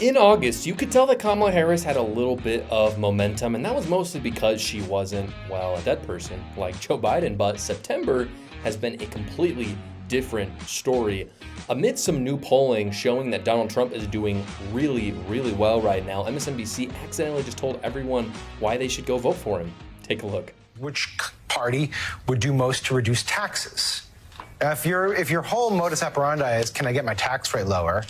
In August, you could tell that Kamala Harris had a little bit of momentum, and that was mostly because she wasn't, well, a dead person like Joe Biden. But September has been a completely different story. Amidst some new polling showing that Donald Trump is doing really, really well right now, MSNBC accidentally just told everyone why they should go vote for him. Take a look. Which party would do most to reduce taxes? If your whole modus operandi is, can I get my tax rate lower,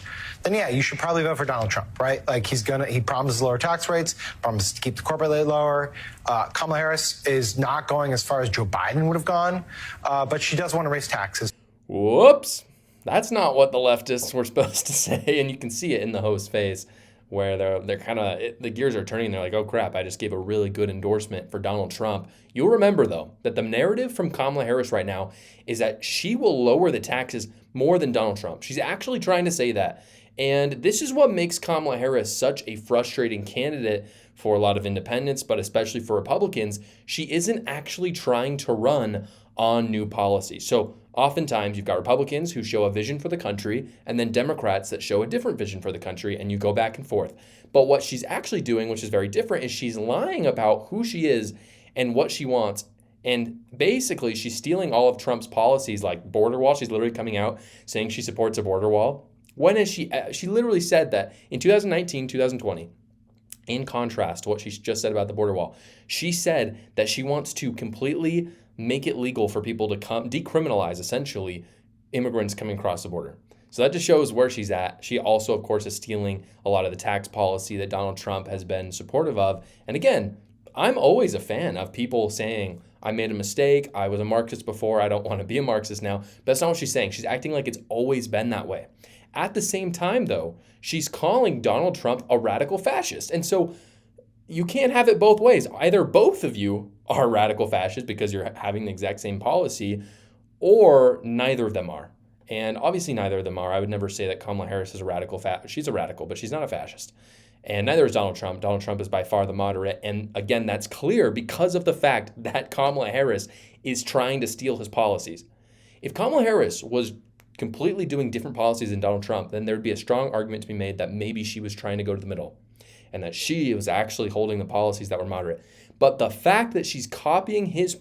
then yeah, you should probably vote for Donald Trump, right? Like he promises lower tax rates, promises to keep the corporate rate lower. Kamala Harris is not going as far as Joe Biden would have gone, but she does want to raise taxes. Whoops. That's not what the leftists were supposed to say, and you can see it in the host's face where they're kind of, the gears are turning. They're like, oh crap, I just gave a really good endorsement for Donald Trump. You'll remember, though, that the narrative from Kamala Harris right now is that she will lower the taxes more than Donald Trump. She's actually trying to say that. And this is what makes Kamala Harris such a frustrating candidate for a lot of independents, but especially for Republicans. She isn't actually trying to run on new policy. So oftentimes you've got Republicans who show a vision for the country and then Democrats that show a different vision for the country, and you go back and forth. But what she's actually doing, which is very different, is she's lying about who she is and what she wants. And basically she's stealing all of Trump's policies like border wall. She's literally coming out saying she supports a border wall. When is she literally said that in 2019, 2020, in contrast to what she just said about the border wall, she said that she wants to completely make it legal for people to come, decriminalize essentially immigrants coming across the border. So that just shows where she's at. She also, of course, is stealing a lot of the tax policy that Donald Trump has been supportive of. And again, I'm always a fan of people saying, I made a mistake, I was a Marxist before, I don't want to be a Marxist now. But that's not what she's saying. She's acting like it's always been that way. At the same time, though, she's calling Donald Trump a radical fascist. And so you can't have it both ways. Either both of you are radical fascists because you're having the exact same policy, or neither of them are. And obviously neither of them are. I would never say that Kamala Harris is a radical fascist. She's a radical, but she's not a fascist. And neither is Donald Trump. Donald Trump is by far the moderate. And again, that's clear because of the fact that Kamala Harris is trying to steal his policies. If Kamala Harris was completely doing different policies than Donald Trump, then there'd be a strong argument to be made that maybe she was trying to go to the middle and that she was actually holding the policies that were moderate. But the fact that she's copying his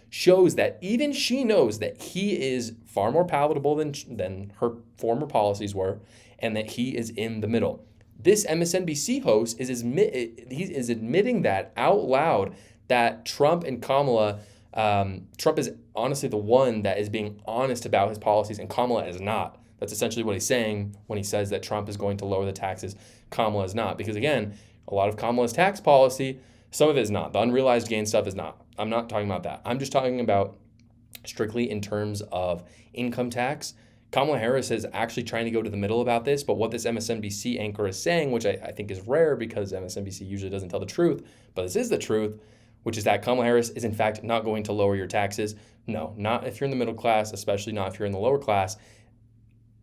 shows that even she knows that he is far more palatable than her former policies were, and that he is in the middle. This MSNBC host is admitting that out loud, that Trump and Kamala, Trump is honestly the one that is being honest about his policies, and Kamala is not. That's essentially what he's saying when he says that Trump is going to lower the taxes. Kamala is not. Because again, a lot of Kamala's tax policy, some of it is not. The unrealized gain stuff is not. I'm not talking about that. I'm just talking about strictly in terms of income tax. Kamala Harris is actually trying to go to the middle about this, but what this MSNBC anchor is saying, which I think is rare because MSNBC usually doesn't tell the truth, but this is the truth, which is that Kamala Harris is in fact not going to lower your taxes. No, not if you're in the middle class, especially not if you're in the lower class.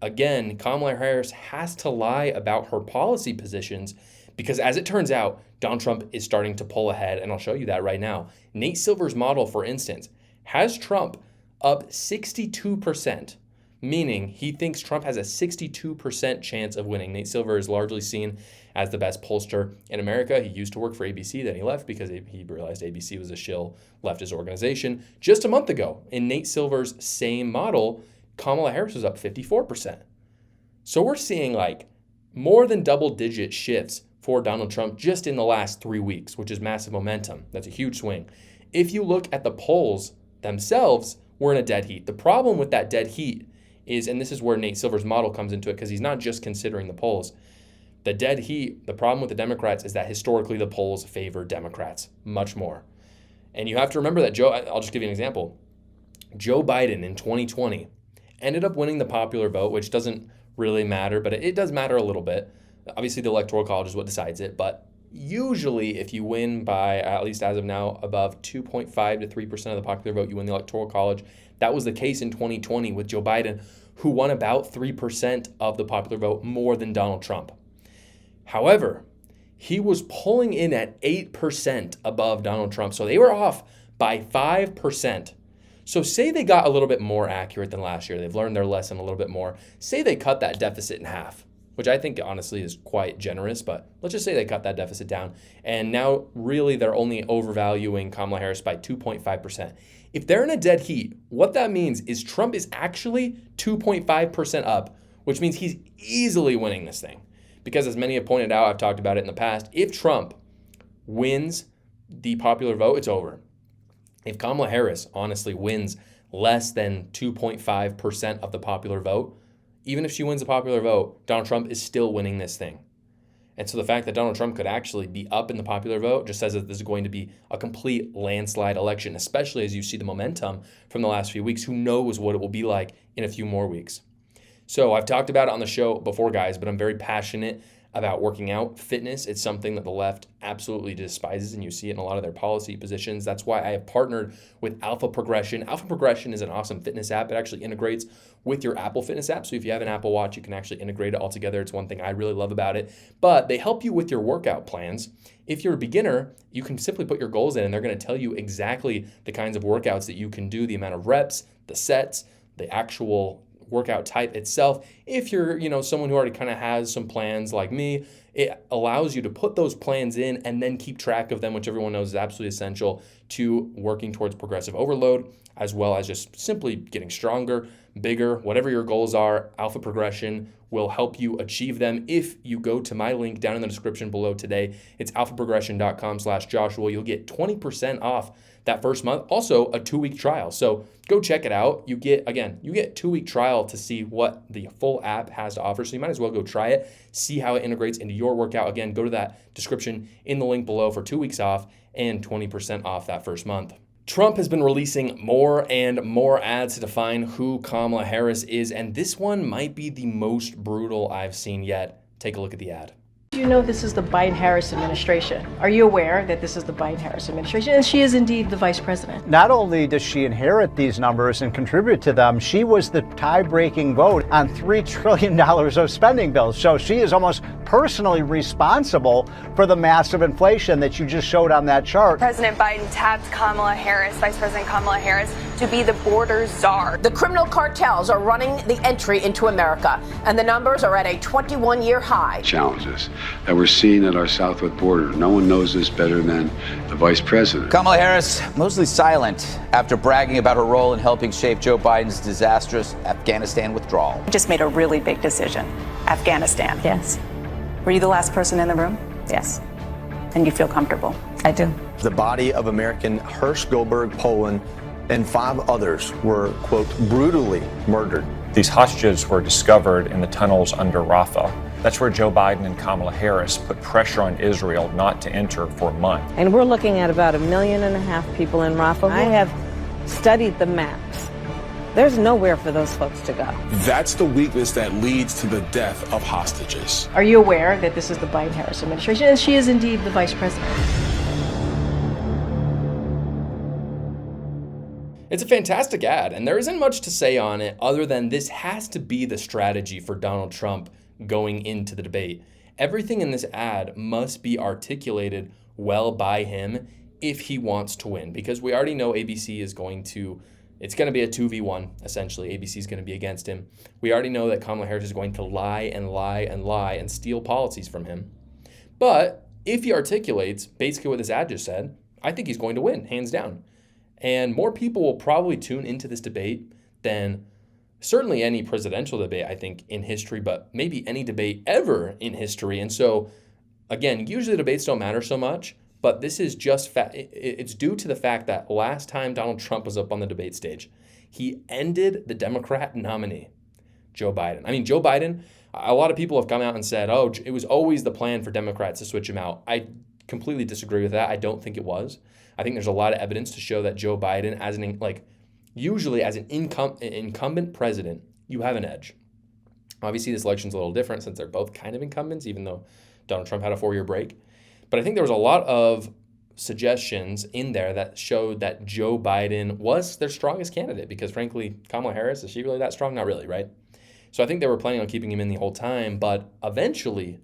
Again, Kamala Harris has to lie about her policy positions because, as it turns out, Donald Trump is starting to pull ahead, and I'll show you that right now. Nate Silver's model, for instance, has Trump up 62%, meaning he thinks Trump has a 62% chance of winning. Nate Silver is largely seen as the best pollster in America. He used to work for ABC, then he left because he realized ABC was a shill leftist organization. Just a month ago, in Nate Silver's same model, Kamala Harris was up 54%. So we're seeing like more than double-digit shifts for Donald Trump just in the last 3 weeks, which is massive momentum. That's a huge swing. If you look at the polls themselves, we're in a dead heat. The problem with that dead heat is, and this is where Nate Silver's model comes into it because he's not just considering the polls. The dead heat, the problem with the Democrats is that historically the polls favor Democrats much more. And you have to remember that I'll just give you an example. Joe Biden in 2020 ended up winning the popular vote, which doesn't really matter, but it does matter a little bit. Obviously, the Electoral College is what decides it, but usually if you win by, at least as of now, above 2.5 to 3% of the popular vote, you win the Electoral College. That was the case in 2020 with Joe Biden, who won about 3% of the popular vote, more than Donald Trump. However, he was pulling in at 8% above Donald Trump, so they were off by 5%. So say they got a little bit more accurate than last year. They've learned their lesson a little bit more. Say they cut that deficit in half. which I think honestly is quite generous, but let's just say they cut that deficit down. And now really they're only overvaluing Kamala Harris by 2.5%. If they're in a dead heat, what that means is Trump is actually 2.5% up, which means he's easily winning this thing. Because as many have pointed out, I've talked about it in the past, if Trump wins the popular vote, it's over. If Kamala Harris honestly wins less than 2.5% of the popular vote, even if she wins the popular vote, Donald Trump is still winning this thing. And so the fact that Donald Trump could actually be up in the popular vote just says that this is going to be a complete landslide election, especially as you see the momentum from the last few weeks. Who knows what it will be like in a few more weeks. So I've talked about it on the show before, guys, but I'm very passionate about working out. Fitness, it's something that the left absolutely despises, and you see it in a lot of their policy positions. That's why I have partnered with Alpha Progression. Alpha Progression is an awesome fitness app. It actually integrates with your Apple Fitness app. So if you have an Apple Watch, you can actually integrate it all together. It's one thing I really love about it. But they help you with your workout plans. If you're a beginner, you can simply put your goals in, and they're going to tell you exactly the kinds of workouts that you can do, the amount of reps, the sets, the actual workout type itself. If you're, someone who already kind of has some plans like me, it allows you to put those plans in and then keep track of them, which everyone knows is absolutely essential to working towards progressive overload, as well as just simply getting stronger, bigger, whatever your goals are. Alpha Progression will help you achieve them. If you go to my link down in the description below today, it's alphaprogression.com/Joshua. You'll get 20% off that first month. Also a 2-week trial. So go check it out. You get 2-week trial to see what the full app has to offer. So you might as well go try it, see how it integrates into your workout. Again, go to that description in the link below for 2 weeks off and 20% off that first month. Trump has been releasing more and more ads to define who Kamala Harris is, and this one might be the most brutal I've seen yet. Take a look at the ad. You know this is the Biden-Harris administration. Are you aware that this is the Biden-Harris administration? And she is indeed the vice president. Not only does she inherit these numbers and contribute to them, she was the tie-breaking vote on $3 trillion of spending bills. So she is almost personally responsible for the massive inflation that you just showed on that chart. President Biden tapped Kamala Harris, Vice President Kamala Harris, to be the border czar. The criminal cartels are running the entry into America, and the numbers are at a 21-year high. Challenges that we're seeing at our southwest border. No one knows this better than the vice president. Kamala Harris, mostly silent after bragging about her role in helping shape Joe Biden's disastrous Afghanistan withdrawal. Just made a really big decision. Afghanistan. Yes. Were you the last person in the room? Yes. And you feel comfortable? I do. The body of American Hersh Goldberg, Poland, and 5 others were, quote, brutally murdered. These hostages were discovered in the tunnels under Rafah. That's where Joe Biden and Kamala Harris put pressure on Israel not to enter for a month. And we're looking at about 1.5 million people in Rafah. I have studied the maps. There's nowhere for those folks to go. That's the weakness that leads to the death of hostages. Are you aware that this is the Biden-Harris administration? And she is indeed the vice president. It's a fantastic ad, and there isn't much to say on it other than this has to be the strategy for Donald Trump going into the debate. Everything in this ad must be articulated well by him if he wants to win, because we already know ABC is it's going to be a 2v1, essentially. ABC is going to be against him. We already know that Kamala Harris is going to lie and lie and lie and steal policies from him. But if he articulates basically what this ad just said, I think he's going to win, hands down. And more people will probably tune into this debate than certainly any presidential debate, I think, in history, but maybe any debate ever in history. And so, again, usually debates don't matter so much, but this is just it's due to the fact that last time Donald Trump was up on the debate stage, he ended the Democrat nominee, Joe Biden. I mean, Joe Biden, a lot of people have come out and said, oh, it was always the plan for Democrats to switch him out. I completely disagree with that. I don't think it was. I think there's a lot of evidence to show that Joe Biden, usually as an incumbent president, you have an edge. Obviously, this election's a little different since they're both kind of incumbents, even though Donald Trump had a 4-year break. But I think there was a lot of suggestions in there that showed that Joe Biden was their strongest candidate because, frankly, Kamala Harris, is she really that strong? Not really, right? So I think they were planning on keeping him in the whole time. But eventually,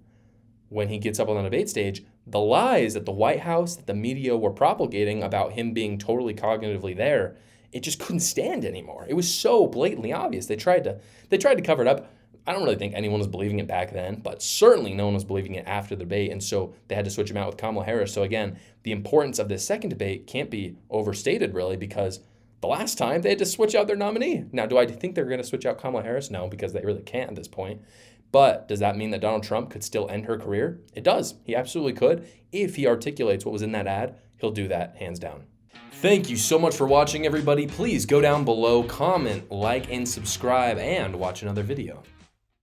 when he gets up on the debate stage, the lies that the White House, that the media were propagating about him being totally cognitively there, it just couldn't stand anymore. It was so blatantly obvious. They tried to cover it up. I don't really think anyone was believing it back then, but certainly no one was believing it after the debate, and so they had to switch him out with Kamala Harris. So again, the importance of this second debate can't be overstated, really, because the last time they had to switch out their nominee. Now, do I think they're going to switch out Kamala Harris? No, because they really can't at this point. But does that mean that Donald Trump could still end her career? It does. He absolutely could. If he articulates what was in that ad, he'll do that hands down. Thank you so much for watching, everybody. Please go down below, comment, like, and subscribe, and watch another video.